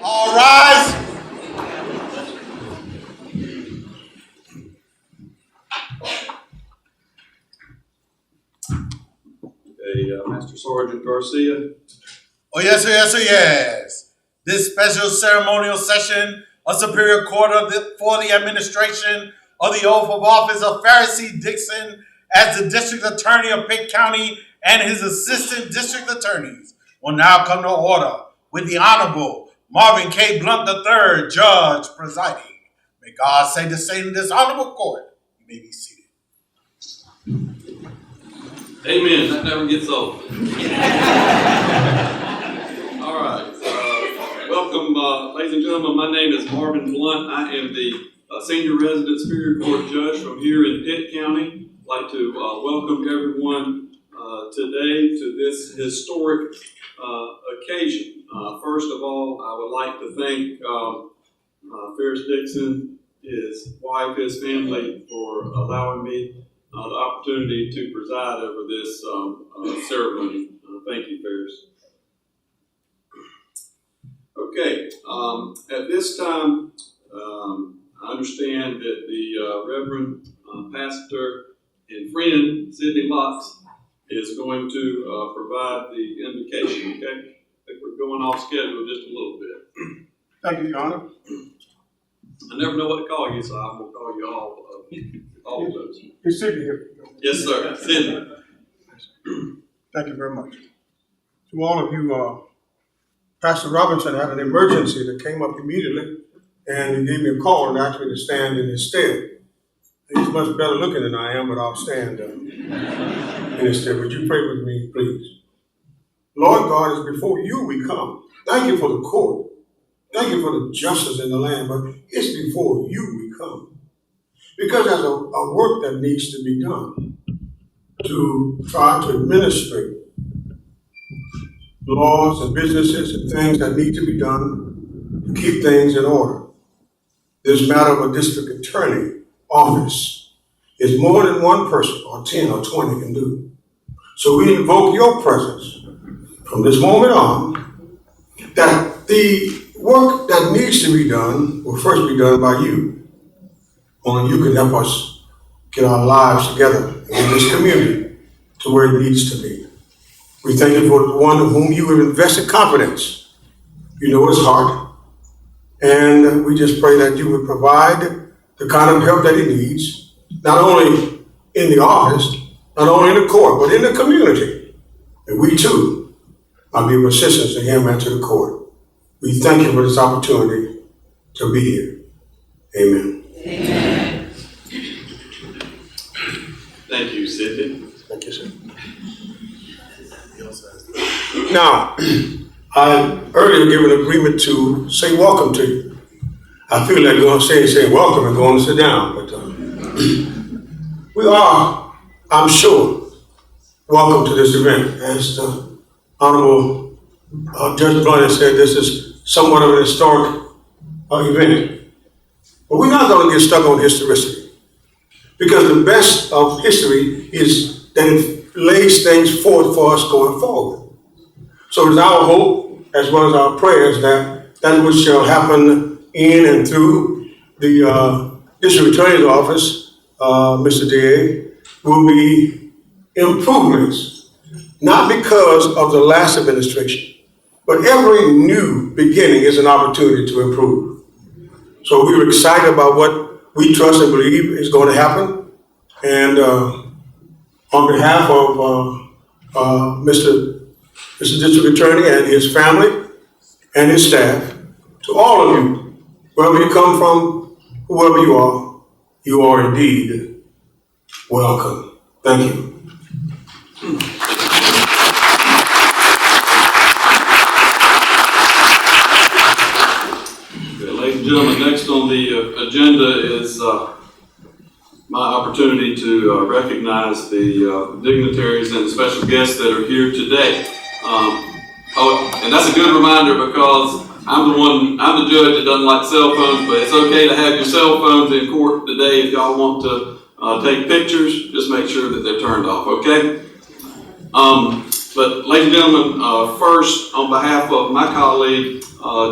All rise. Master Sergeant Garcia. Oh, yes, sir, yes, sir, yes. This special ceremonial session of Superior Court for the administration of the oath of office of FARIS DIXON as the District Attorney of Pitt County and his Assistant District Attorneys will now come to order with the Honorable Marvin K. Blunt III, Judge, presiding. May God say the same in this honorable court. You may be seated. Amen. That never gets old. All right. Welcome, ladies and gentlemen. My name is Marvin Blunt. I am the Senior Resident Superior Court Judge from here in Pitt County. I'd like to welcome everyone today to this historic occasion. First of all, I would like to thank FARIS DIXON, his wife, his family for allowing me the opportunity to preside over this ceremony. Thank you, FARIS. Okay, at this time, I understand that the Reverend Pastor and friend, Sidney Locks, is going to provide the invocation, okay? I think we're going off schedule just a little bit. Thank you, Your Honor. I never know what to call you, so I'm going to call you all of those. Is Sidney here? Yes, sir. Sidney. Thank you very much. To all of you, Pastor Robinson had an emergency that came up immediately, and he gave me a call and asked me to stand in his stead. He's much better looking than I am, but I'll stand in his stead. Would you pray with me, please? Lord God, as before you we come. Thank you for the court. Thank you for the justice in the land, but it's before you we come. Because there's a work that needs to be done to try to administrate laws and businesses and things that need to be done to keep things in order. This matter of a district attorney office is more than one person or 10 or 20 can do. So we invoke your presence from this moment on, that the work that needs to be done will first be done by you. Only you can help us get our lives together in this community to where it needs to be. We thank you for the one in whom you have invested confidence. You know his heart. And we just pray that you would provide the kind of help that he needs, not only in the office, not only in the court, but in the community. And we too might be of assistance to him and to the court. We thank you for this opportunity to be here. Amen. Amen. Thank you, Sidney. Thank you, sir. Now, I earlier gave an agreement to say welcome to you. I feel like going to say welcome and going to sit down, but we are, I'm sure, welcome to this event. As the Honorable Judge Blunt said, this is somewhat of an historic event. But we're not going to get stuck on historicity, because the best of history is that it lays things forth for us going forward. So it's our hope, as well as our prayers, that which shall happen in and through the District Attorney's Office, Mr. DA, will be improvements, not because of the last administration, but every new beginning is an opportunity to improve. So we're excited about what we trust and believe is going to happen. And on behalf of Mr. District Attorney and his family and his staff, to all of you, wherever you come from, whoever you are indeed welcome. Thank you. Ladies and gentlemen, next on the agenda is my opportunity to recognize the dignitaries and special guests that are here today. And that's a good reminder, because I'm the judge that doesn't like cell phones, but it's okay to have your cell phones in court today. If y'all want to take pictures, just make sure that they're turned off, okay? But ladies and gentlemen, first, on behalf of my colleague,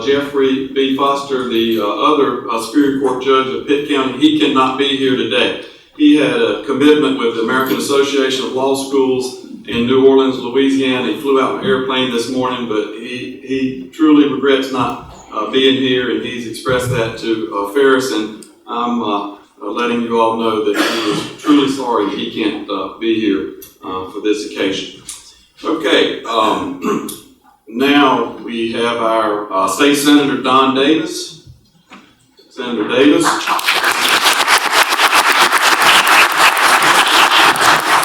Jeffrey B. Foster, the other Superior Court judge of Pitt County, he cannot be here today. He had a commitment with the American Association of Law Schools in New Orleans, Louisiana. He flew out in an airplane this morning, but he truly regrets not being here, and he's expressed that to FARIS, and I'm letting you all know that he is truly sorry that he can't be here for this occasion. Okay, now we have our State Senator Don Davis. Senator Davis.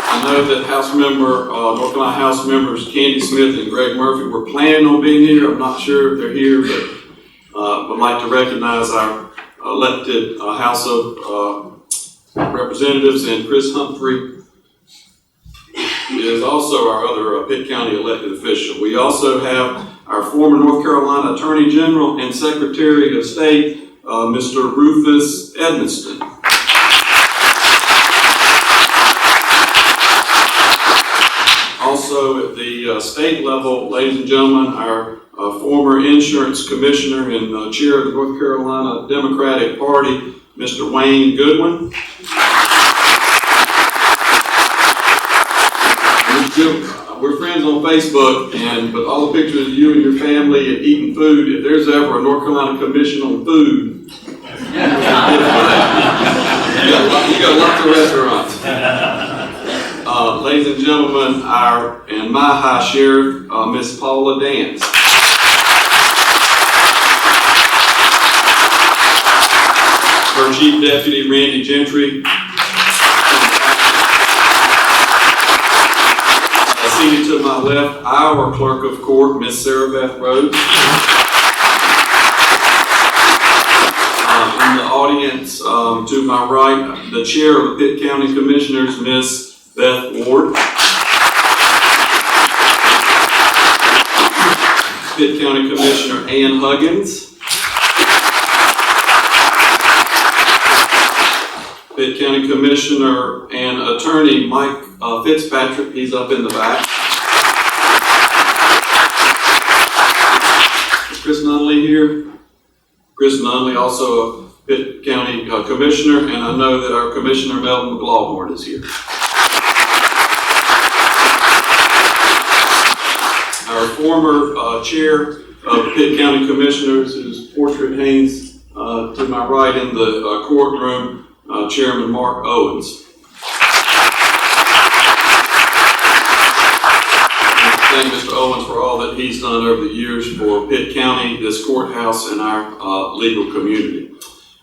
I know that North Carolina House members Candy Smith and Greg Murphy were planning on being here. I'm not sure if they're here, but would like to recognize our elected House of Representatives, and Chris Humphrey is also our other Pitt County elected official. We also have our former North Carolina Attorney General and Secretary of State, Mr. Rufus Edmiston. Also at the state level, ladies and gentlemen, our former insurance commissioner and chair of the North Carolina Democratic Party, Mr. Wayne Goodwin. We're friends on Facebook, but all the pictures of you and your family and eating food, if there's ever a North Carolina Commission on Food, you got lots of restaurants. Ladies and gentlemen, my High Sheriff, Miss Paula Dance. Her Chief Deputy, Randy Gentry. Seated to my left, our Clerk of Court, Miss Sarah Beth Rhodes. In the audience to my right, the Chair of the Pitt County Commissioners, Miss Beth Ward. Pitt County Commissioner Ann Huggins. Pitt County Commissioner and Attorney Mike Fitzpatrick, he's up in the back. Is Chris Nunley here? Chris Nunley, also a Pitt County Commissioner, and I know that our Commissioner Melvin McLaughlin is here. Our former Chair of Pitt County Commissioners, whose portrait hangs to my right in the courtroom, Chairman Mark Owens. Thank Mr. Owens for all that he's done over the years for Pitt County, this courthouse, and our legal community.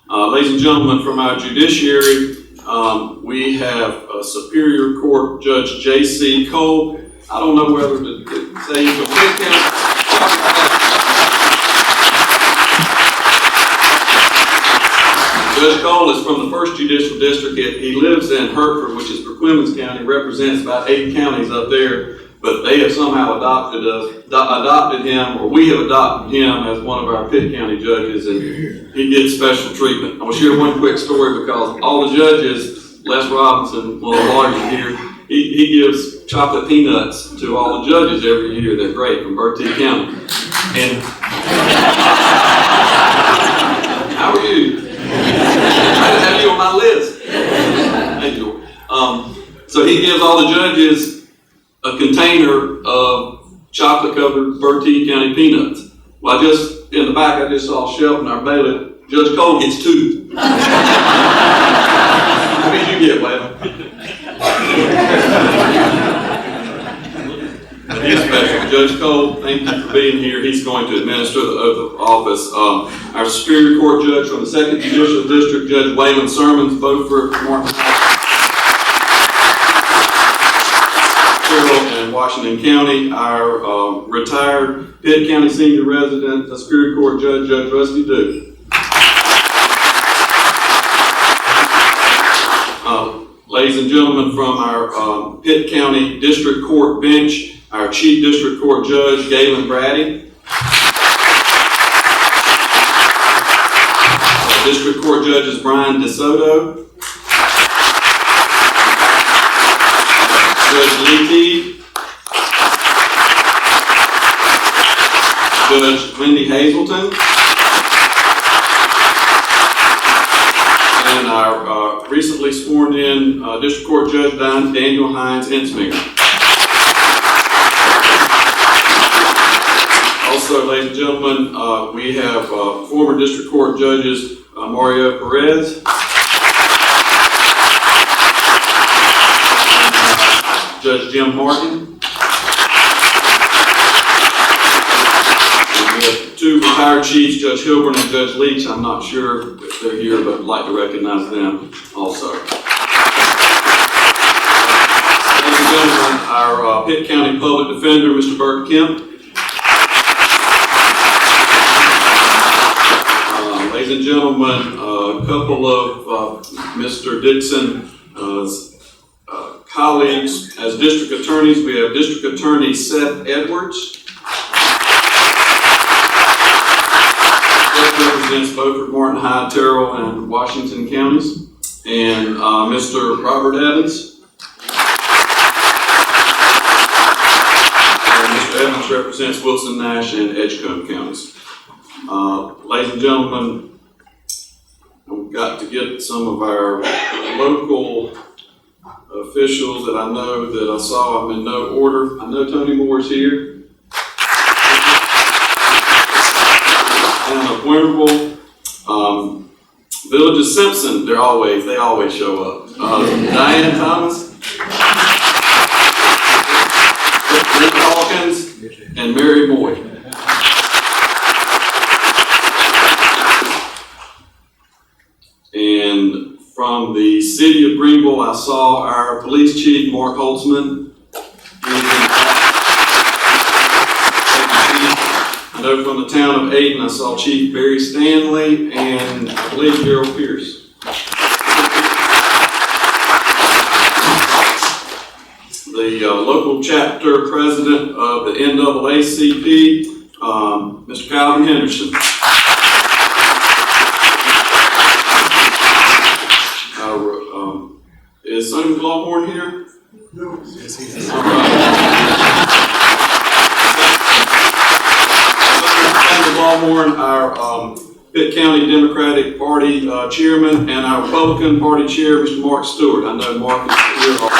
Ladies and gentlemen, from our judiciary, we have Superior Court Judge J.C. Cole. I don't know whether to say he's from Pitt County. Judge Cole is from the 1st Judicial District. He lives in Hertford, which is Perquimans County, represents about 8 counties up there, but they have somehow adopted him, or we have adopted him as one of our Pitt County judges, and he gets special treatment. I want to share one quick story because all the judges, Les Robinson, one of the lawyers here, he gives chocolate peanuts to all the judges every year. They're great, from Bertie County. And how are you? I didn't have you on my list. Thank you. So he gives all the judges a container of chocolate-covered Bertie County peanuts. Well, in the back, I just saw Shelton, our bailiff. Judge Cole gets 2. How many did you get, Waylon? He's special. Judge Cole, thank you for being here. He's going to administer the oath of office. Our Superior Court Judge from the 2nd Judicial District, Judge Waylon Sermons, both for Martin and Washington County. Our retired Pitt County Senior Resident, the Superior Court Judge, Judge Rusty Duke. Ladies and gentlemen, from our Pitt County District Court bench, our Chief District Court Judge, Galen Brady. District Court Judges, Brian DeSoto. Judge Lee Teague. Judge Wendy Hazelton, and our recently sworn in District Court Judge Daniel Hines Ensminger. Also, ladies and gentlemen, we have former District Court Judges Mario Perez, Judge Jim Martin. We have two retired chiefs, Judge Hilburn and Judge Leach. I'm not sure if they're here, but I'd like to recognize them also. Ladies and gentlemen, our Pitt County Public Defender, Mr. Burt Kemp. Ladies and gentlemen, a couple of Mr. DIXON's colleagues as district attorneys. We have District Attorney Seth Edwards. Seth represents Beaufort, Martin, Hyde, Terrell, and Washington counties. And Mr. Robert Evans. And Mr. Evans represents Wilson, Nash, and Edgecombe counties. Ladies and gentlemen, we've got to get some of our local officials that I know that I saw. I'm in no order. I know Tony Moore's here. Town of Winterville. Village of Simpson, they always show up. Diane Thomas. Rick Hawkins and Mary Moy. And from the city of Greenville, I saw our police chief, Mark Holtzman. I know from the town of Ayden, I saw Chief Barry Stanley and I believe Gerald Pierce. The local chapter president of the NAACP, Mr. Calvin Henderson. Is Sonny McLaughlin here? No. Yes, he is. All right. Sonny McLaughlin, our Pitt County Democratic Party chairman, and our Republican Party chair, Mr. Mark Stewart. I know Mark is here also.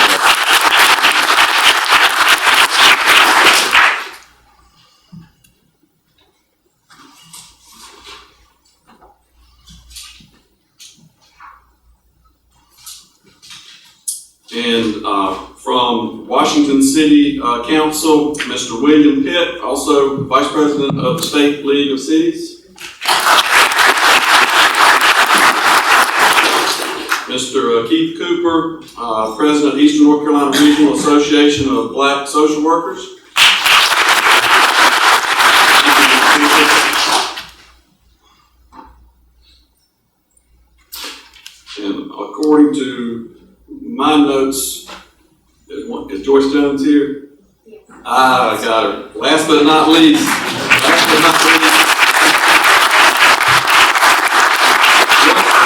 And from Washington City Council, Mr. William Pitt, also Vice President of the State League of Cities. Mr. Keith Cooper, President of Eastern North Carolina Regional Association of Black Social Workers. And according to my notes, is Joyce Jones here? Yeah. I got her. Last but not least,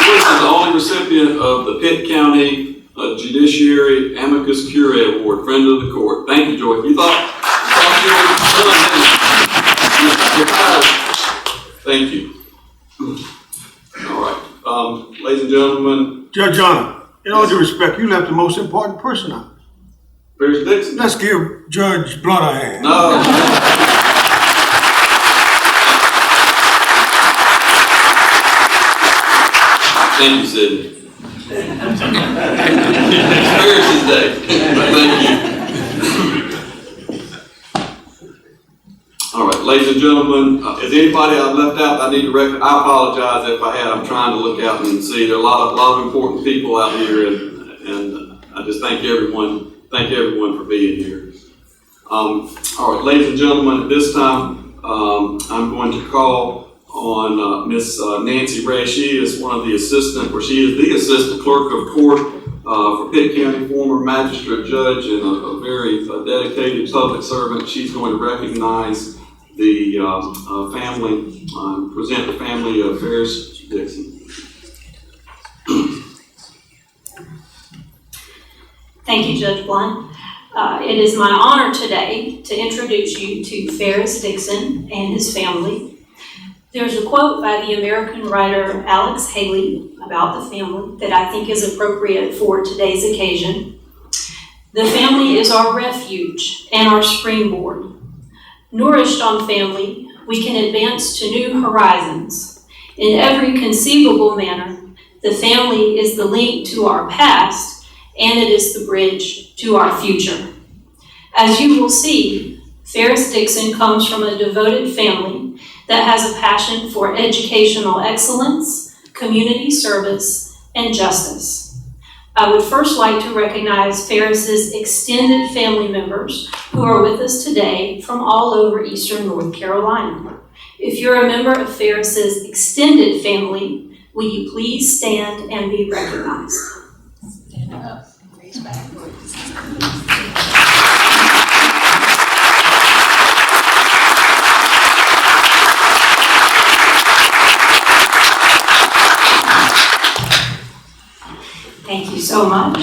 Joyce is the only recipient of the Pitt County Judiciary Amicus Curiae Award, Friend of the Court. Thank you, Joyce. You thought you were done. Thank you. All right, ladies and gentlemen. Judge John. In all due respect, you left the most important person out. Where's Dixon? Let's give Judge Blunt a hand. No. Thank you, Sidney. Experiences Day. Thank you. All right, ladies and gentlemen, is anybody I've left out I need to record? I apologize if I had. I'm trying to look out and see. There are a lot of important people out here, and I just thank everyone. Thank everyone for being here. All right, ladies and gentlemen, at this time, I'm going to call on Miss Nancy Ray. She is one of the assistant, or she is the assistant clerk of court for Pitt County, former magistrate judge, and a very dedicated public servant. She's going to recognize the family, present the family of FARIS Dixon. Thank you, Judge Blunt. It is my honor today to introduce you to Faris Dixon and his family. There's a quote by the American writer Alex Haley about the family that I think is appropriate for today's occasion. The family is our refuge and our springboard. Nourished on family, we can advance to new horizons. In every conceivable manner, the family is the link to our past, and it is the bridge to our future. As you will see, Faris Dixon comes from a devoted family that has a passion for educational excellence, community service, and justice. I would first like to recognize Faris's extended family members who are with us today from all over Eastern North Carolina. If you're a member of Faris's extended family, will you please stand and be recognized? Stand up, raise backwards. Thank you so much.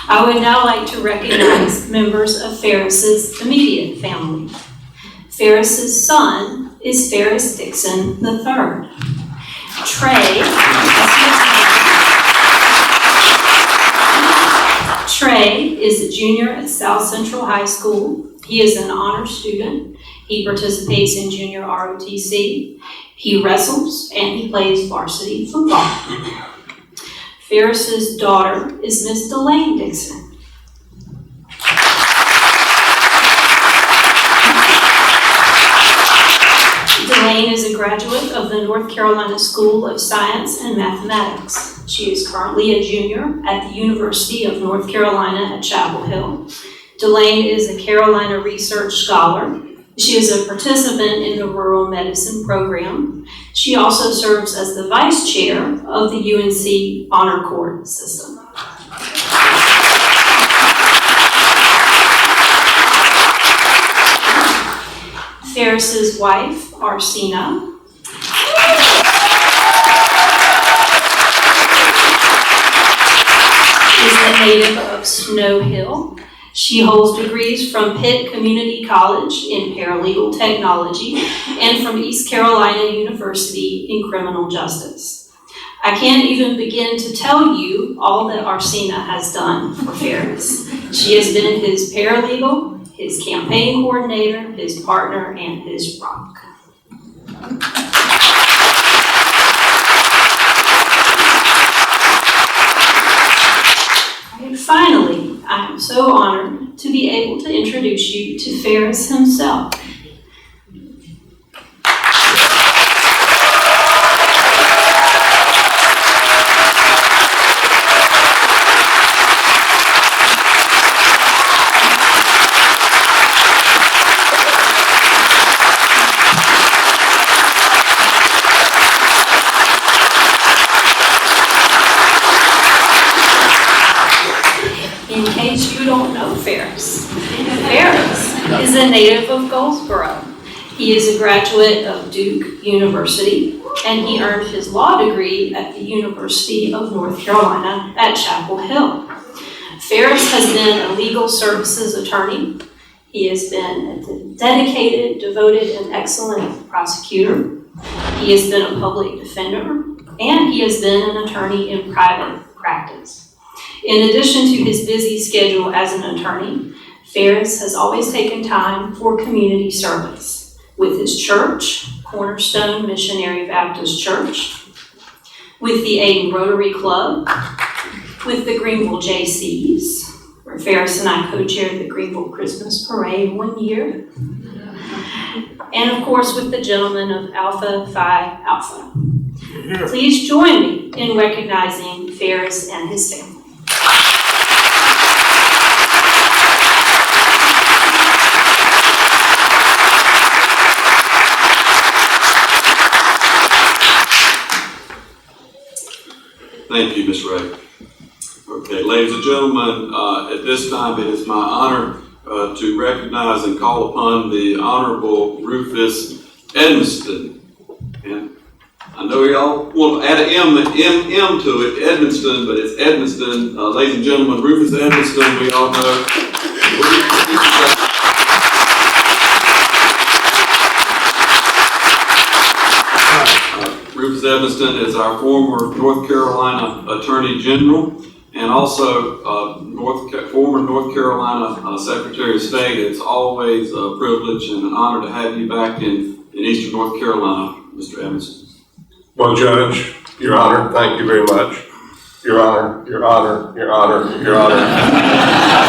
I would now like to recognize members of Faris's immediate family. Faris's son is Faris Dixon III. Trey is a junior at South Central High School. He is an honor student. He participates in junior ROTC. He wrestles and he plays varsity football. Faris's daughter is Miss Delane Dixon. Delane is a graduate of the North Carolina School of Science and Mathematics. She is currently a junior at the University of North Carolina at Chapel Hill. Delane is a Carolina Research Scholar. She is a participant in the Rural Medicine Program. She also serves as the Vice Chair of the UNC Honor Corps system. Faris's wife, Arsina, is a native of Snow Hill. She holds degrees from Pitt Community College in Paralegal Technology and from East Carolina University in Criminal Justice. I can't even begin to tell you all that Arsina has done for Faris. She has been his paralegal, his campaign coordinator, his partner, and his rock. And finally, I am so honored to be able to introduce you to Faris himself. In case you don't know Faris is a native of Goldsboro. He is a graduate of Duke University, and he earned his law degree at the University of North Carolina at Chapel Hill. Faris has been a legal services attorney. He has been a dedicated, devoted, and excellent prosecutor. He has been a public defender, and he has been an attorney in private practice. In addition to his busy schedule as an attorney, Faris has always taken time for community service with his church, Cornerstone Missionary Baptist Church, with the Aiden Rotary Club, with the Greenville JCs, where Faris and I co-chaired the Greenville Christmas Parade one year, and of course with the gentlemen of Alpha Phi Alpha. Please join me in recognizing Faris and his family. Thank you, Ms. Ray. Okay, ladies and gentlemen, at this time it is my honor to recognize and call upon the Honorable Rufus Edmiston. And I know y'all want to add an M to it, Edmiston, but it's Edmiston. Ladies and gentlemen, Rufus Edmiston, we all know. Rufus Evanston is our former North Carolina Attorney General and also former North Carolina Secretary of State. It's always a privilege and an honor to have you back in Eastern North Carolina, Mr. Evanston. Well, Judge, Your Honor, thank you very much. Your Honor, Your Honor, Your Honor, Your Honor.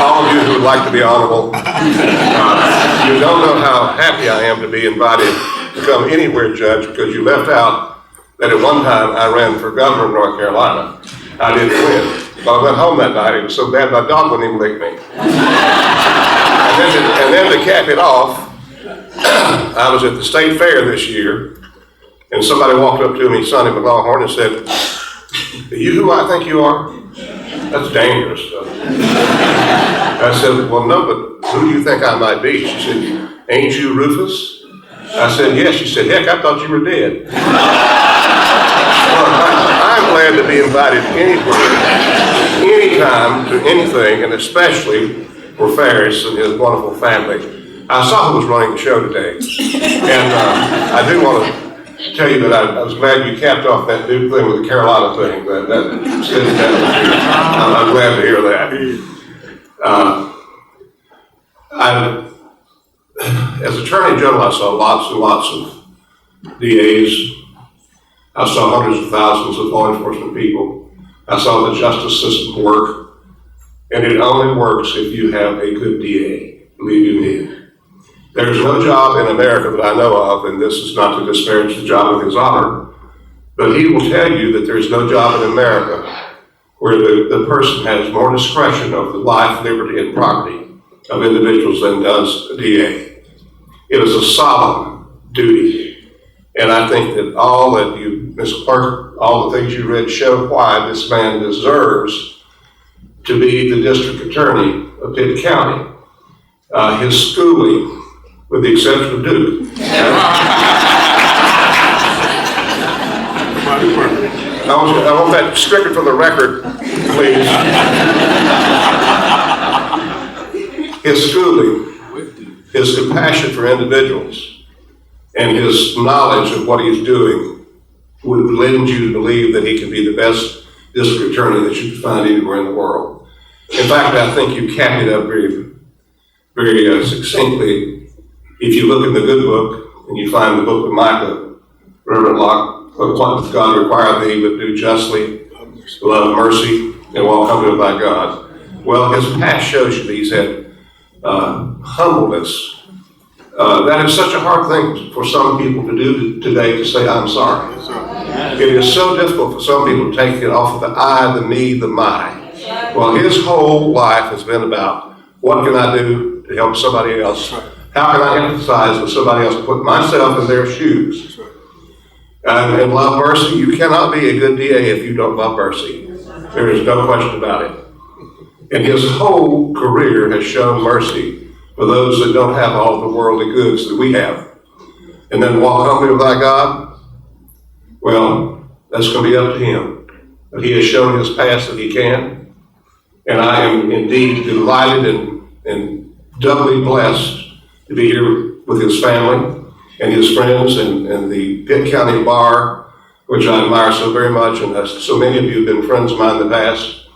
All of you who would like to be honorable, you don't know how happy I am to be invited to come anywhere, Judge, because you left out that at one time I ran for governor of North Carolina. I didn't win. But I went home that night. It was so bad my dog wouldn't even lick me. And then to cap it off, I was at the state fair this year, and somebody walked up to me, Sonny McLaughlin, and said, "Are you who I think you are? That's dangerous stuff." I said, "Well, no, but who do you think I might be?" She said, "Ain't you Rufus?" I said, "Yes." She said, "Heck, I thought you were dead." Well, I'm glad to be invited anywhere, anytime, to anything, and especially for FARIS and his wonderful family. I saw who was running the show today, and I do want to tell you that I was glad you capped off that new thing with the Carolina thing. I'm glad to hear that. As Attorney General, I saw lots and lots of DAs. I saw hundreds of thousands of law enforcement people. I saw the justice system work, and it only works if you have a good DA, believe you me. There's no job in America that I know of, and this is not to disparage the job of His Honor, but he will tell you that there's no job in America where the person has more discretion over the life, liberty, and property of individuals than does a DA. It is a solemn duty, and I think that all that you, Ms. Clerk, all the things you read show why this man deserves to be the district attorney of Pitt County. His schooling, with the exception of Duke. I want that stricken from the record, please. His schooling, his compassion for individuals, and his knowledge of what he's doing would lend you to believe that he can be the best district attorney that you can find anywhere in the world. In fact, I think you capped it up very, very succinctly. If you look in the good book and you find the book of Micah, Reverend Locke, what does God require thee but do justly, love mercy, and walk humbly by God? Well, his past shows you that he's had humbleness. That is such a hard thing for some people to do today, to say, "I'm sorry." It is so difficult for some people to take it off of the I, the me, the my. Well, his whole life has been about, what can I do to help somebody else? How can I empathize with somebody else, put myself in their shoes? And love mercy. You cannot be a good DA if you don't love mercy. There is no question about it. And his whole career has shown mercy for those that don't have all the worldly goods that we have. And then walk humbly with thy God? Well, that's going to be up to him. But he has shown in his past that he can. And I am indeed delighted and doubly blessed to be here with his family and his friends and the Pitt County Bar, which I admire so very much, and so many of you have been friends of mine in the past.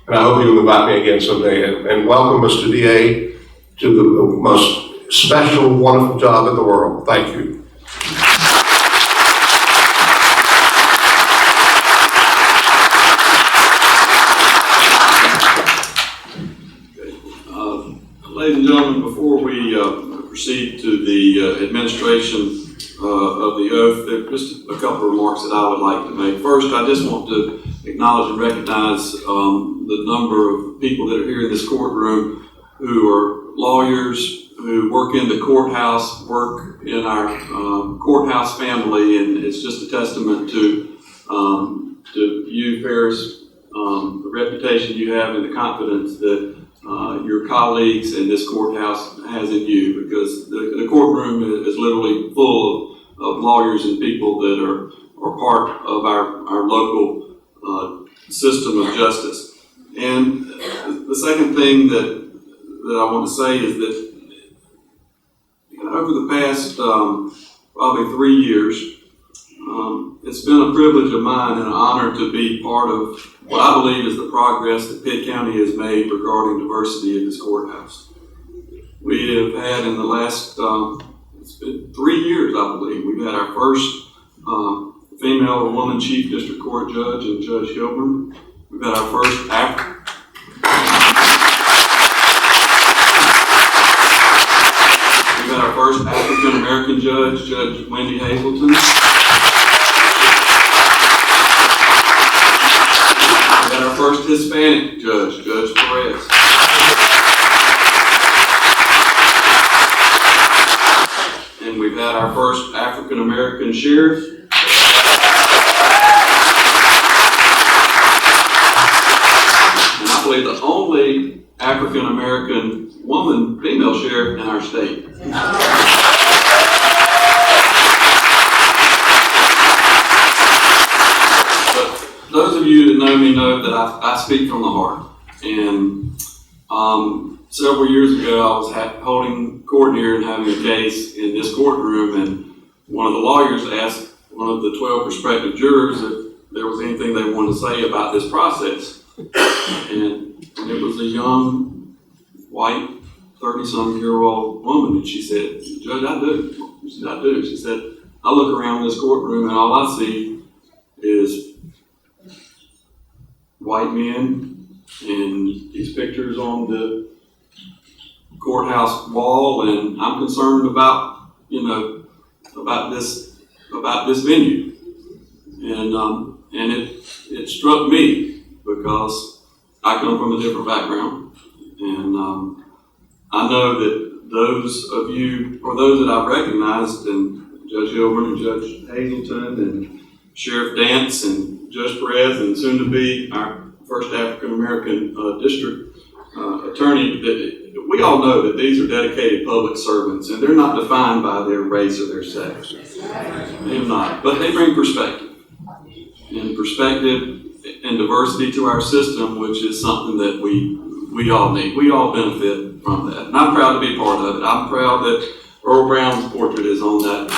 And I hope you'll invite me again someday. And welcome, Mr. DA, to the most special, wonderful job in the world. Thank you. Ladies and gentlemen, before we proceed to the administration of the oath, there are just a couple of remarks that I would like to make. First, I just want to acknowledge and recognize the number of people that are here in this courtroom who are lawyers, who work in the courthouse, work in our courthouse family, and it's just a testament to you, FARIS, the reputation you have and the confidence that your colleagues in this courthouse has in you, because the courtroom is literally full of lawyers and people that are part of our local system of justice. And the second thing that that I want to say is that over the past probably 3 years, it's been a privilege of mine and an honor to be part of what I believe is the progress that Pitt County has made regarding diversity in this courthouse. We have had in the last, it's been 3 years, I believe, we've had our first female or woman chief district court judge and Judge Hilburn. We've had our first African American judge, Judge Wendy Hazelton. We've had our first Hispanic judge, Judge Perez. And we've had our first African American sheriff. And I believe the only African American woman, female sheriff in our state. But those of you that know me know that I speak from the heart. And several years ago, I was holding court here and having a case in this courtroom, and one of the lawyers asked one of the 12 prospective jurors if there was anything they wanted to say about this process. And it was a young, white, 30-some-year-old woman, and she said, "Judge, I do." She said, "I do." She said, "I look around this courtroom and all I see is white men and these pictures on the courthouse wall, and I'm concerned about, about this venue." And it struck me because I come from a different background, and I know that those of you, or those that I've recognized, and Judge Hilburn and Judge Hazelton and Sheriff Dance and Judge Perez, and soon to be our first African American district attorney, that we all know that these are dedicated public servants, and they're not defined by their race or their sex. They're not, but they bring perspective. And perspective and diversity to our system, which is something that we all need. We all benefit from that. And I'm proud to be part of it. I'm proud that Earl Brown's portrait is on that.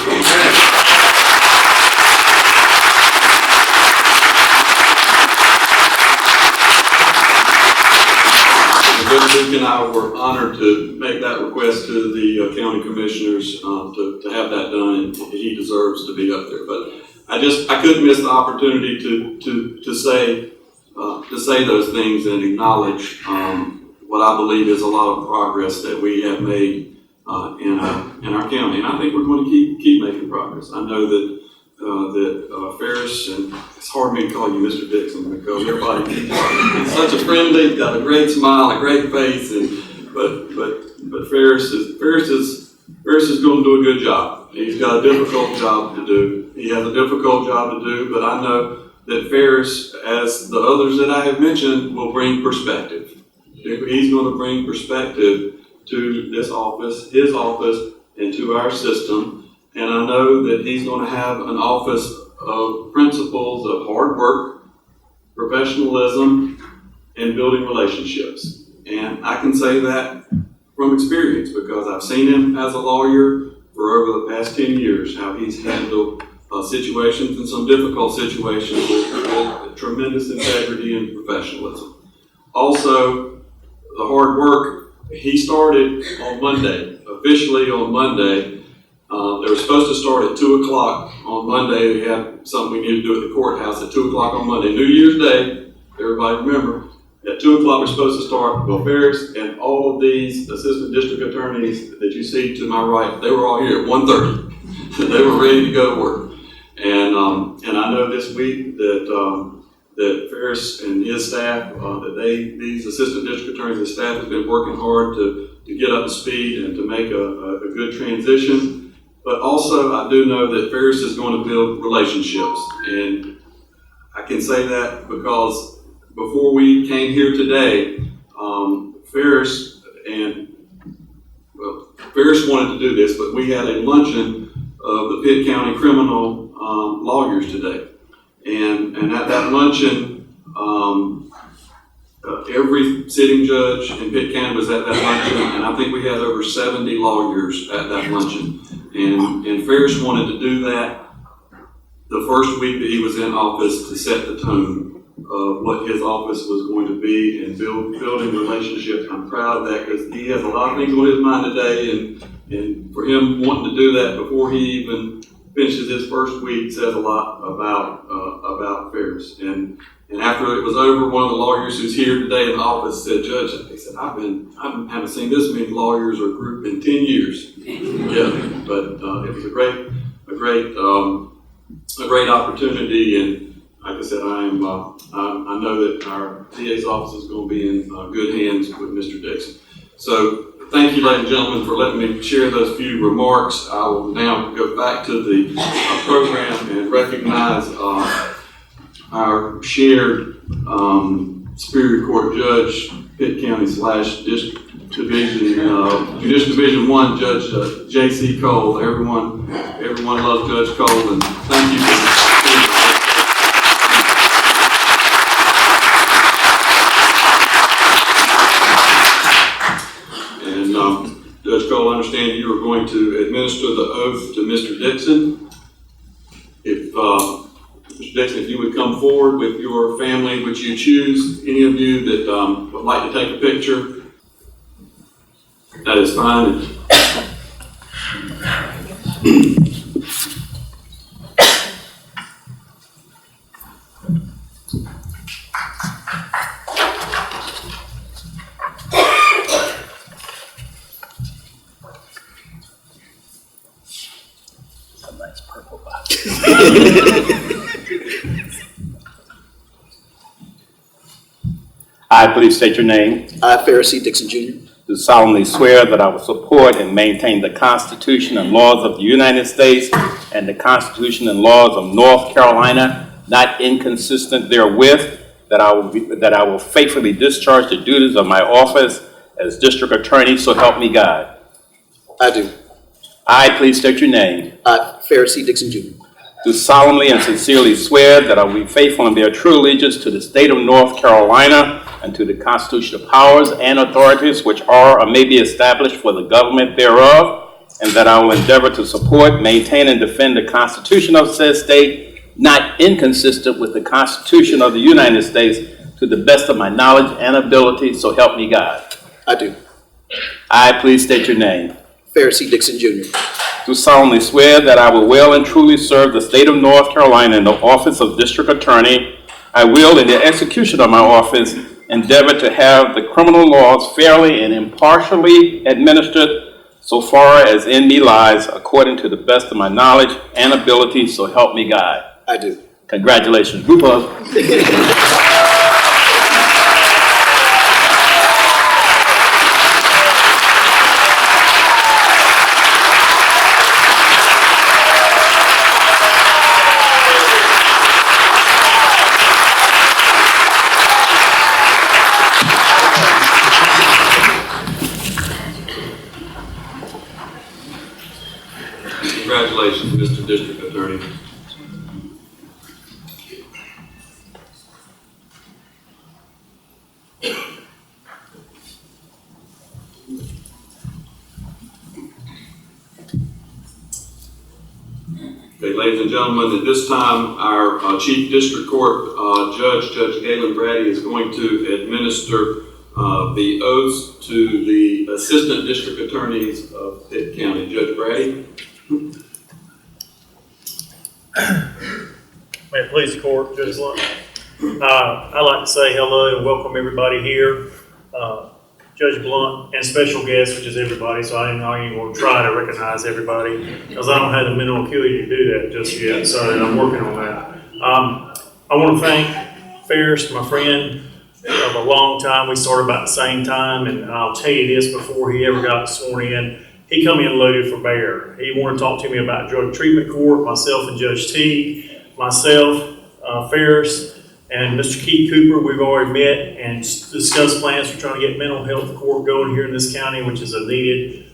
Judge Duke and I were honored to make that request to the county commissioners to have that done, and he deserves to be up there. But I couldn't miss the opportunity to say those things and acknowledge what I believe is a lot of progress that we have made in our county, and I think we're going to keep making progress. I know that FARIS, and it's hard for me to call you Mr. Dixon because everybody he's such a friendly, got a great smile, a great face, but FARIS is going to do a good job. He's got a difficult job to do. He has a difficult job to do, but I know that FARIS, as the others that I have mentioned, will bring perspective. He's going to bring perspective to this office, his office, and to our system. And I know that he's going to have an office of principles of hard work, professionalism, and building relationships. And I can say that from experience because I've seen him as a lawyer for over the past 10 years, how he's handled situations and some difficult situations with tremendous integrity and professionalism. Also, the hard work, he started on Monday, officially on Monday. They were supposed to start at 2 o'clock on Monday. We had something we needed to do at the courthouse at 2 o'clock on Monday. New Year's Day, everybody remember, at 2 o'clock we're supposed to start. Well, FARIS and all of these assistant district attorneys that you see to my right, they were all here at 1:30. They were ready to go to work. And I know this week that FARIS and his staff, these assistant district attorneys and staff have been working hard to get up to speed and to make a good transition. But also, I do know that FARIS is going to build relationships. And I can say that because before we came here today, FARIS wanted to do this, but we had a luncheon of the Pitt County criminal lawyers today. And at that luncheon, every sitting judge in Pitt County was at that luncheon, and I think we had over 70 lawyers at that luncheon. And Ferris wanted to do that the first week that he was in office to set the tone of what his office was going to be and building relationships. I'm proud of that because he has a lot of things on his mind today, and for him wanting to do that before he even finishes his first week says a lot about Ferris. And after it was over, one of the lawyers who's here today in the office said, "Judge," he said, I haven't seen this many lawyers or group in 10 years. Yeah, but it was a great opportunity, and like I said, I know that our DA's office is going to be in good hands with Mr. Dixon. So thank you, ladies and gentlemen, for letting me share those few remarks. I will now go back to the program and recognize our shared Superior Court Judge, Pitt County / Judicial Division 1 Judge J.C. Cole. Everyone loves Judge Cole, and thank you for Judge Cole, I understand you are going to administer the oath to Mr. Dixon. If Mr. Dixon, if you would come forward with your family, which you choose, any of you that would like to take a picture, that is fine. I, please state your name. I, FARIS Dixon Jr. Do solemnly swear that I will support and maintain the Constitution and laws of the United States and the Constitution and laws of North Carolina, not inconsistent therewith, that I will faithfully discharge the duties of my office as District Attorney, so help me God. I do. I, please state your name. I, FARIS Dixon Jr. Do solemnly and sincerely swear that I will be faithful and bear true allegiance to the state of North Carolina and to the constitutional powers and authorities which are or may be established for the government thereof, and that I will endeavor to support, maintain, and defend the Constitution of said state, not inconsistent with the Constitution of the United States, to the best of my knowledge and ability, so help me God. I do. I, please state your name. FARIS Dixon Jr. Do solemnly swear that I will well and truly serve the state of North Carolina in the office of District Attorney. I will, in the execution of my office, endeavor to have the criminal laws fairly and impartially administered so far as in me lies, according to the best of my knowledge and ability, so help me God. I do. Congratulations. Group hug. Congratulations, Mr. District Attorney. Okay, ladies and gentlemen, at this time, our Chief District Court Judge Galen Brady, is going to administer the oaths to the Assistant District Attorneys of Pitt County. Judge Brady. May it please the court, Judge Blunt. I'd like to say hello and welcome everybody here. Judge Blunt and special guest, which is everybody, so I ain't going to try to recognize everybody because I don't have the mental acuity to do that just yet, so I'm working on that. I want to thank Ferris, my friend of a long time. We started about the same time, and I'll tell you this, before he ever got sworn in, he come in loaded for bear. He wanted to talk to me about drug treatment court, myself and Judge Teague, myself, Ferris, and Mr. Keith Cooper. We've already met and discussed plans for trying to get mental health court going here in this county, which is a needed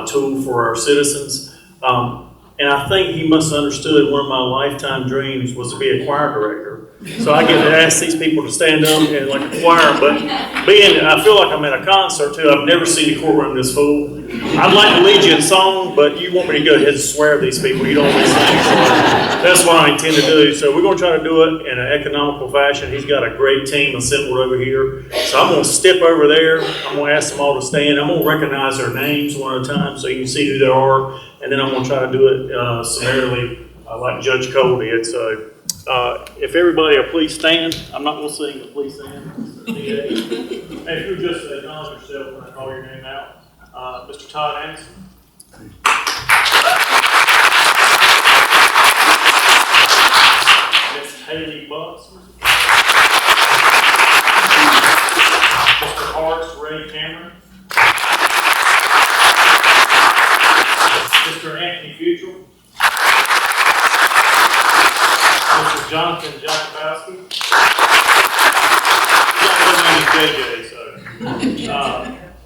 tool for our citizens. And I think he must have understood one of my lifetime dreams was to be a choir director. So I get to ask these people to stand up and like a choir, but I feel like I'm at a concert too. I've never seen a courtroom this full. I'd like to lead you in song, but you want me to go ahead and swear these people. You don't want me to sing. So that's what I intend to do. So we're going to try to do it in an economical fashion. He's got a great team assembled over here. So I'm going to step over there. I'm going to ask them all to stand. I'm going to recognize their names one at a time so you can see who they are. And then I'm going to try to do it summarily like Judge Cole did. So if everybody will please stand. I'm not going to sing, but please stand. And if you just acknowledge yourself when I call your name out. Mr. Todd Anderson. Ms. Haley Bucks. Mr. Parks Ray Cameron. Mr. Anthony Futrell. Mr. Jonathan Jakubowski. JJ, so.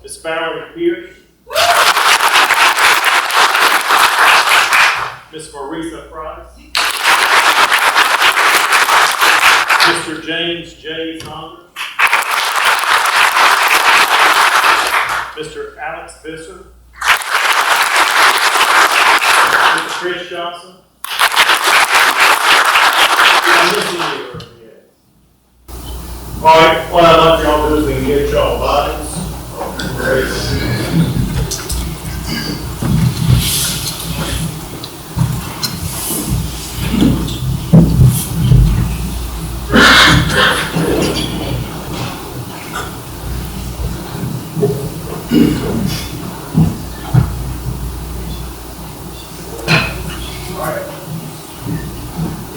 Ms. Valerie Pierce. Ms. Marisa Price. Mr. James J. Saunders. Mr. Alex Visser. Mr. Chris Johnson. All right, what I'd like y'all to do is we can get y'all bodies.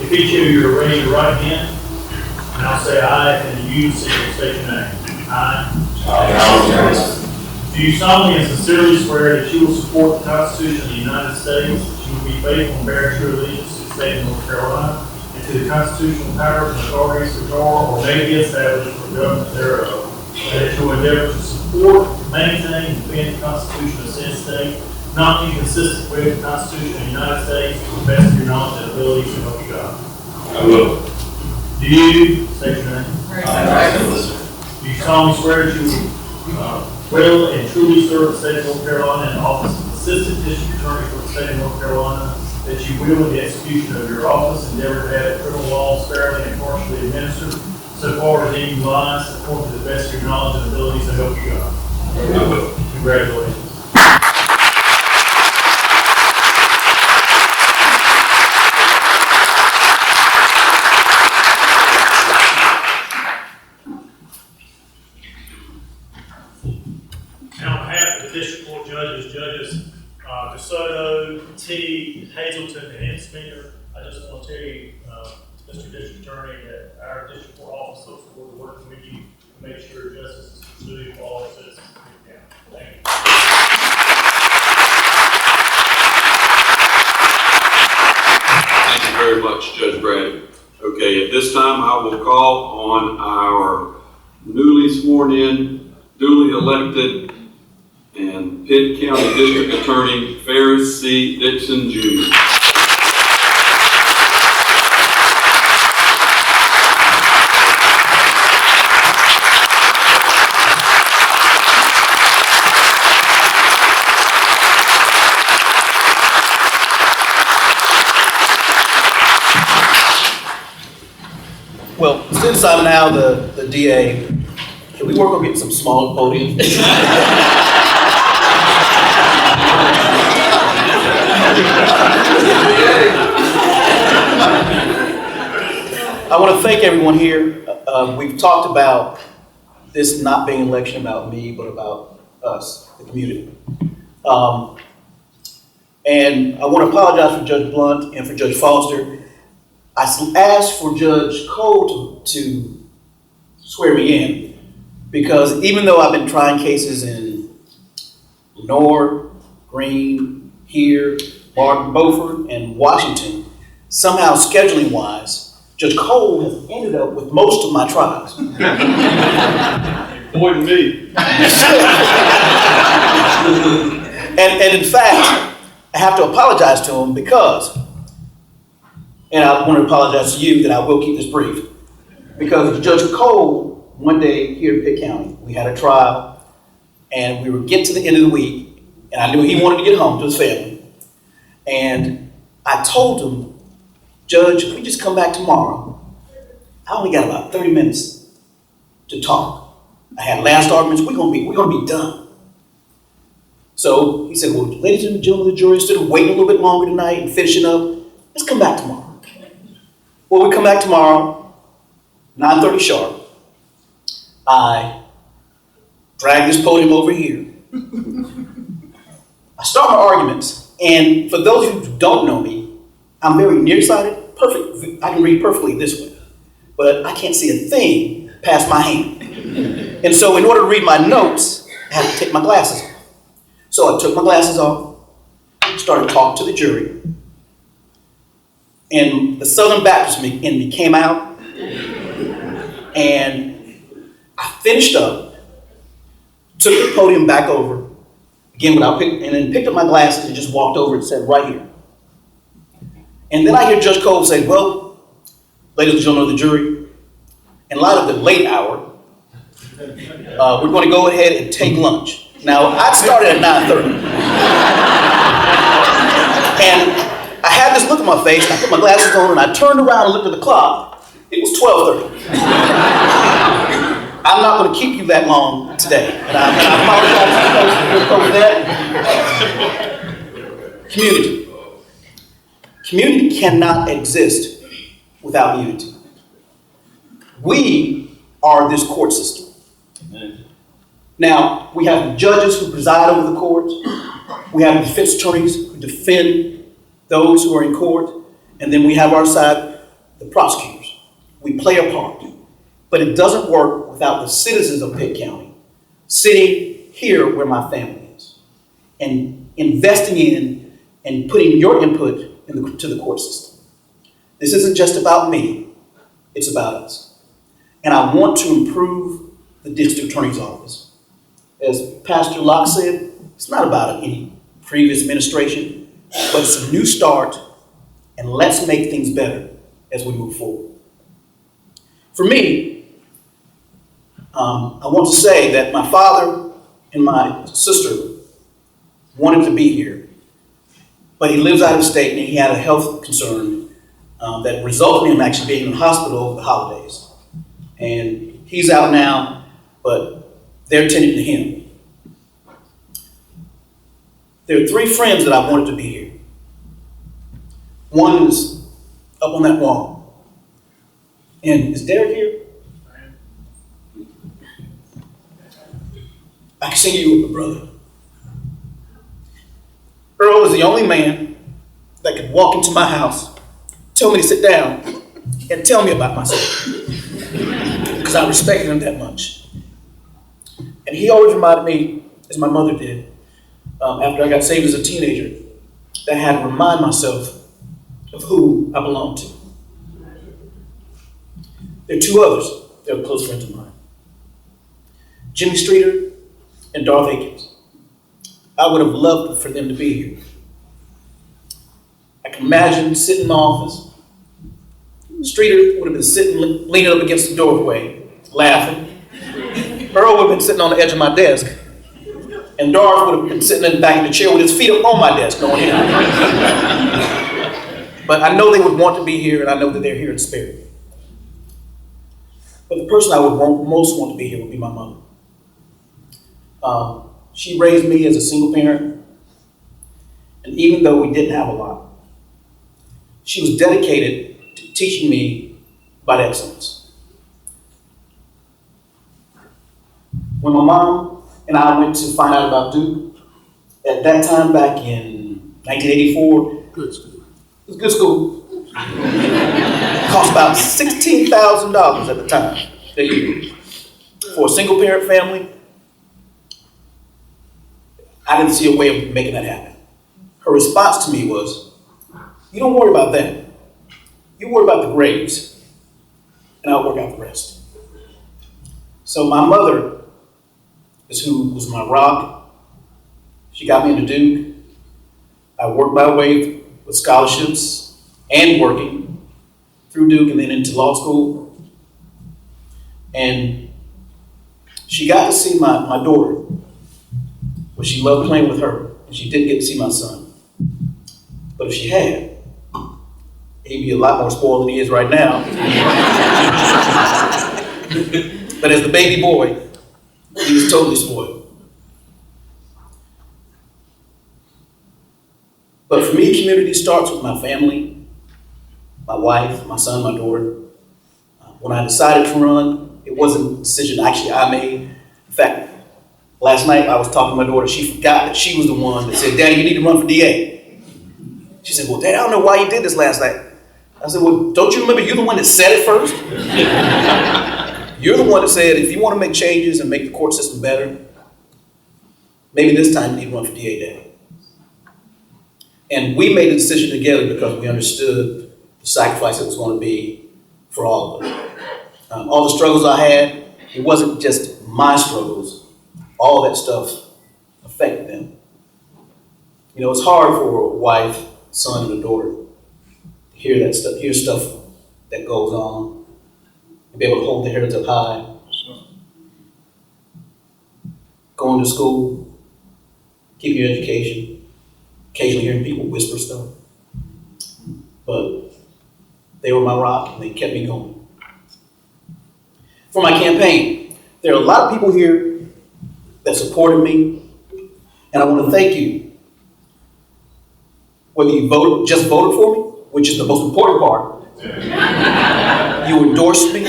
If each of you are raise your right hand, and I'll say aye, and you state your name. Aye. Do you solemnly and sincerely swear that you will support the Constitution of the United States, that you will be faithful and bear true allegiance to the state of North Carolina, and to the constitutional powers and authorities which are or may be established for the government thereof, and that you will endeavor to support, maintain, and defend the Constitution of said state, not inconsistent with the Constitution of the United States, to the best of your knowledge and ability, so help you God? I will. Do you state your name? Do you solemnly swear that you will and truly serve the state of North Carolina in the office of Assistant District Attorney for the state of North Carolina, that you will, in the execution of your office, endeavor to have criminal laws fairly and impartially administered, so far as any lies, according to the best of your knowledge and ability, so help you God? I will. Congratulations. District Court Judges DeSoto, T, Hazelton, and Ensminger. I just want to tell you, Mr. District Attorney, that our District Court office looks forward to working with you to make sure justice is pursued for all citizens of the county. Thank you. Thank you very much, Judge Brady. Okay, at this time, I will call on our newly sworn in, duly elected, and Pitt County District Attorney FARIS C. DIXON, Jr. Well, since I'm now the DA, can we work on getting some smaller podiums? I want to thank everyone here. We've talked about this not being an election about me, but about us, the community. And I want to apologize for Judge Blunt and for Judge Foster. I asked for Judge Cole to swear me in, because even though I've been trying cases in Lenore, Greene, here, Martin, Beaufort, and Washington, somehow scheduling-wise, Judge Cole has ended up with most of my trials. Boy, to me. And in fact, I have to apologize to him because, and I want to apologize to you that I will keep this brief, Because Judge Cole, one day here in Pitt County, we had a trial, and we were getting to the end of the week, and I knew he wanted to get home to his family. And I told him, Judge, if we just come back tomorrow, I only got about 30 minutes to talk. I had last arguments, we're gonna be done. So he said, well, ladies and gentlemen of the jury, instead of waiting a little bit longer tonight and finishing up, let's come back tomorrow. Well, we come back tomorrow, 9:30 sharp. I drag this podium over here. I start my arguments, and for those of you who don't know me, I'm very nearsighted, perfect. I can read perfectly this way, but I can't see a thing past my hand. And so in order to read my notes, I had to take my glasses off. So I took my glasses off, started talking to the jury, and the Southern Baptist in me came out, and I finished up, took the podium back over, again, and then picked up my glasses and just walked over and said, right here. And then I hear Judge Cole say, well, ladies and gentlemen of the jury, in light of the late hour, we're going to go ahead and take lunch. Now, I started at 9:30. And I had this look on my face, and I put my glasses on, and I turned around and looked at the clock. It was 12:30. I'm not going to keep you that long today. And I apologize for that. Community. Community cannot exist without unity. We are this court system. Now, we have judges who preside over the court. We have defense attorneys who defend those who are in court. And then we have our side, the prosecutors. We play a part. But it doesn't work without the citizens of Pitt County sitting here where my family is and investing in and putting your input to the court system. This isn't just about me. It's about us. And I want to improve the district attorney's office. As Pastor Locke said, it's not about any previous administration, but it's a new start, and let's make things better as we move forward. For me, I want to say that my father and my sister wanted to be here, but he lives out of state and he had a health concern that resulted in him actually being in the hospital over the holidays. And he's out now, but they're tending to him. There are three friends that I wanted to be here. One is up on that wall. And is Derek here? I can see you with my brother. Earl is the only man that could walk into my house, tell me to sit down, and tell me about myself. Because I respected him that much. And he always reminded me, as my mother did, after I got saved as a teenager, that I had to remind myself of who I belonged to. There are two others that are close friends of mine. Jimmy Streeter and Darth Akins. I would have loved for them to be here. I can imagine sitting in the office. Streeter would have been sitting, leaning up against the doorway, laughing. Earl would have been sitting on the edge of my desk. And Darth would have been sitting in the back of the chair with his feet up on my desk going in. But I know they would want to be here, and I know that they're here in spirit. But the person I would most want to be here would be my mother. She raised me as a single parent, and even though we didn't have a lot, she was dedicated to teaching me about excellence. When my mom and I went to find out about Duke, at that time back in 1984, Good school. it was a good school. It cost about $16,000 at the time, that year. For a single parent family, I didn't see a way of making that happen. Her response to me was, you don't worry about that. You worry about the grades, and I'll work out the rest. So my mother is who was my rock. She got me into Duke. I worked my way with scholarships and working through Duke and then into law school. And she got to see my daughter, but she loved playing with her, and she didn't get to see my son. But if she had, he'd be a lot more spoiled than he is right now. But as the baby boy, he was totally spoiled. But for me, community starts with my family, my wife, my son, my daughter. When I decided to run, it wasn't a decision actually I made. In fact, last night I was talking to my daughter. She forgot that she was the one that said, "Daddy, you need to run for DA." She said, "Well, Dad, I don't know why you did this last night." I said, "Well, don't you remember you're the one that said it first? You're the one that said if you want to make changes and make the court system better, maybe this time you need to run for DA, Daddy." And we made the decision together because we understood the sacrifice it was going to be for all of us. All the struggles I had, it wasn't just my struggles. All that stuff affected them. You know, it's hard for a wife, son, and a daughter to hear that stuff, hear stuff that goes on, and be able to hold their heads up high. Going to school, keep your education, occasionally hearing people whisper stuff. But they were my rock, and they kept me going. For my campaign, there are a lot of people here that supported me, and I want to thank you. Whether you just voted for me, which is the most important part, you endorsed me,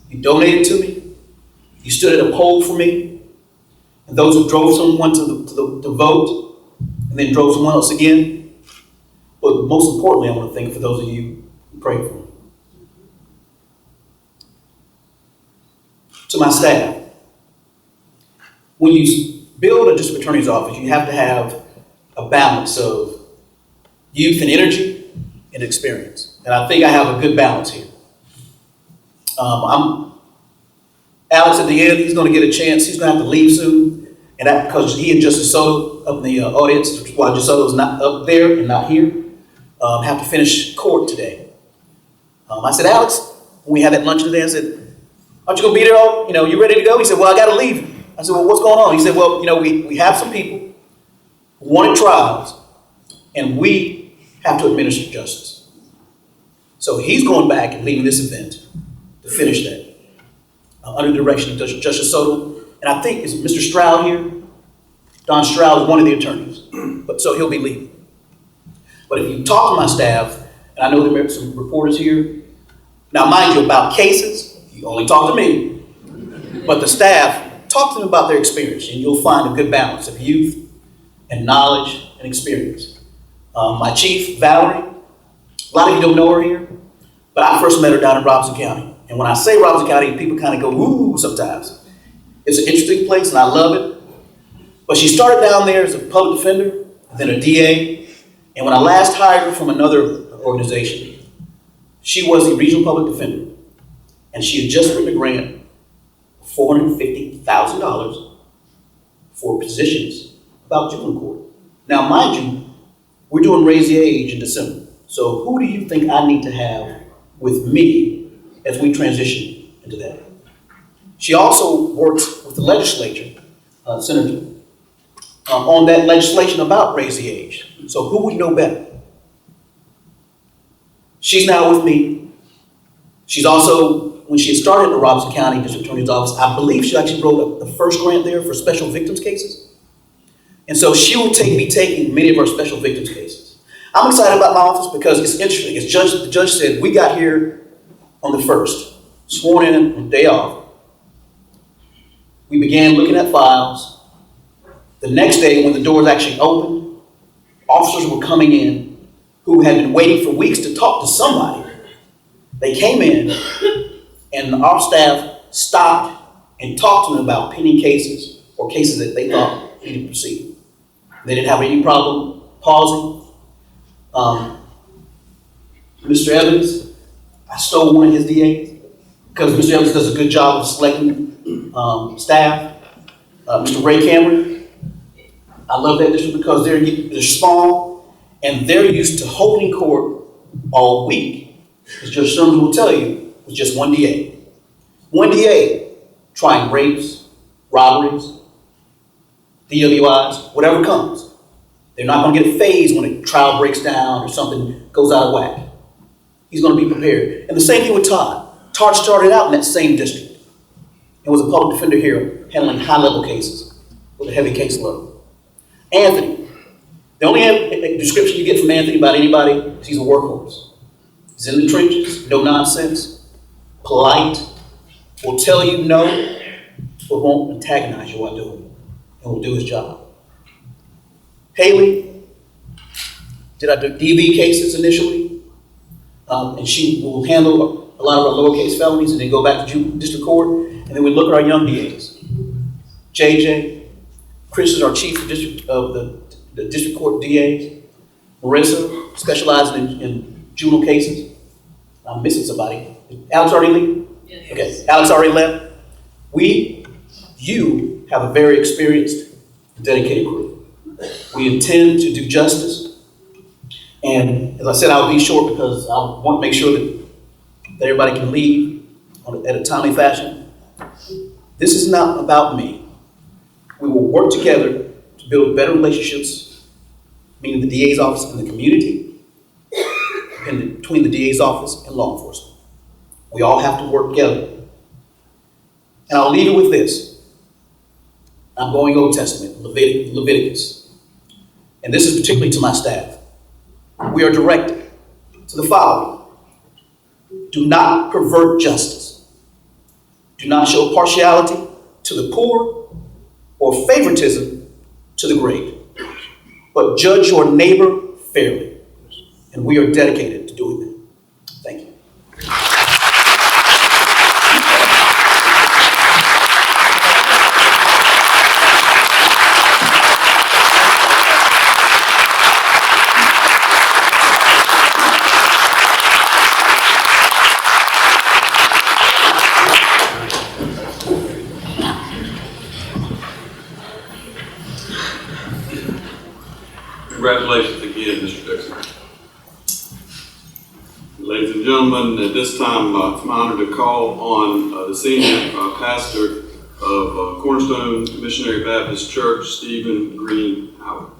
you donated to me, you stood at a poll for me, and those who drove someone to vote, and then drove someone else again. But most importantly, I want to thank you for those of you who prayed for me. To my staff, when you build a district attorney's office, you have to have a balance of youth and energy and experience. And I think I have a good balance here. Alex at the end, he's going to get a chance. He's going to have to leave soon. And that because he and Justice Soto up in the audience, while Justice Soto's not up there and not here, have to finish court today. I said, Alex, when we had that lunch today, I said, "Aren't you going to be there all, you ready to go?" He said, "Well, I got to leave." I said, "Well, what's going on?" He said, "Well, we have some people who wanted trials, and we have to administer justice." So he's going back and leading this event to finish that under the direction of Justice Soto. And I think, is Mr. Stroud here? Don Stroud is one of the attorneys, but so he'll be leading. But if you talk to my staff, and I know there are some reporters here, now mind you, about cases, you only talk to me, but the staff, talk to them about their experience, and you'll find a good balance of youth and knowledge and experience. My chief, Valerie, a lot of you don't know her here, but I first met her down in Robinson County. And when I say Robinson County, people kind of go, ooh, sometimes. It's an interesting place, and I love it. But she started down there as a public defender, then a DA. And when I last hired her from another organization, she was the regional public defender. And she had just written a grant of $450,000 for positions about juvenile court. Now, mind you, we're doing Raise the Age in December. So who do you think I need to have with me as we transition into that? She also works with the legislature, Senator, on that legislation about Raise the Age. So who would know better? She's now with me. She's also, when she had started in the Robinson County District Attorney's Office, I believe she actually wrote the first grant there for special victims cases. And so she will be taking many of our special victims cases. I'm excited about my office because it's interesting. As the judge said, we got here on the 1st, sworn in on the day off. We began looking at files. The next day, when the doors actually opened, officers were coming in who had been waiting for weeks to talk to somebody. They came in, and our staff stopped and talked to them about pending cases or cases that they thought needed to proceed. They didn't have any problem pausing. Mr. Evans, I stole one of his DAs because Mr. Evans does a good job of selecting staff. Mr. Ray Cameron, I love that district because they're small and they're used to holding court all week. As Judge Sherman will tell you, with just one DA. One DA trying rapes, robberies, DWIs, whatever comes. They're not gonna get fazed when a trial breaks down or something goes out of whack. He's gonna be prepared. And the same thing with Todd. Todd started out in that same district and was a public defender here handling high-level cases with a heavy caseload. Anthony, the only description you get from Anthony about anybody is he's a workhorse. He's in the trenches, no nonsense, polite, will tell you no, but won't antagonize you while doing it, and will do his job. Haley, did I do DV cases initially? And she will handle a lot of our lowercase felonies and then go back to district court, and then we look at our young DAs. JJ, Chris is our chief of the district court DAs. Marissa specializes in juvenile cases. I'm missing somebody. Alex already leave? Yes. Okay, Alex already left. You have a very experienced and dedicated crew. We intend to do justice. And as I said, I'll be short because I want to make sure that everybody can leave at a timely fashion. This is not about me. We will work together to build better relationships, meaning the DA's office and the community, and between the DA's office and law enforcement. We all have to work together. And I'll leave it with this. I'm going Old Testament, Leviticus. And this is particularly to my staff. We are directed to the following. Do not pervert justice. Do not show partiality to the poor or favoritism to the great, but judge your neighbor fairly. And we are dedicated to doing that. Thank you. Congratulations again, Mr. Dixon. Ladies and gentlemen, at this time, it's my honor to call on the senior pastor of Cornerstone Missionary Baptist Church, Stephen Green Howard.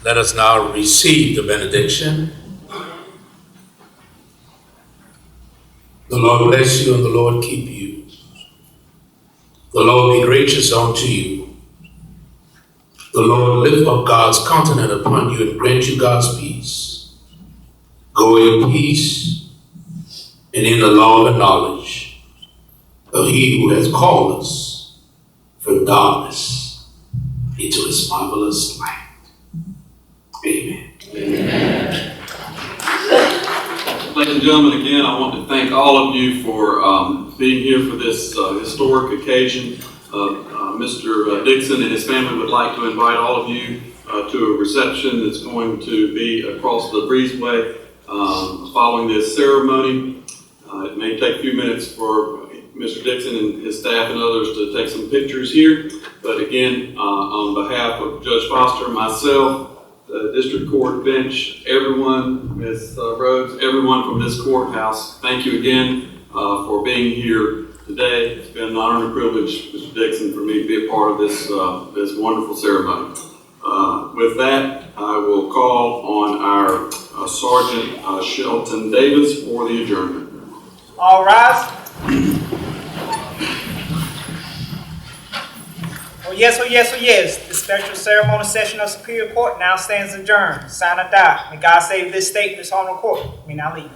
Let us now receive the benediction. The Lord bless you and the Lord keep you. The Lord be gracious unto you. The Lord lift up God's countenance upon you and grant you God's peace. Go in peace and in the love and knowledge of He who has called us from darkness into His marvelous light. Amen. Amen. Ladies and gentlemen, again, I want to thank all of you for being here for this historic occasion. Mr. Dixon and his family would like to invite all of you to a reception that's going to be across the breezeway following this ceremony. It may take a few minutes for Mr. Dixon and his staff and others to take some pictures here, but again, on behalf of Judge Foster, myself, the district court bench, everyone, Ms. Rhodes, everyone from this courthouse, thank you again for being here today. It's been an honor and a privilege, Mr. Dixon, for me to be a part of this this wonderful ceremony. With that, I will call on our Sergeant Shelton Davis for the adjournment. All rise. Oh yes, oh yes, oh yes. The special ceremonial session of Superior Court now stands adjourned. Sign or die. May God save this state and this honorable court. We now leave.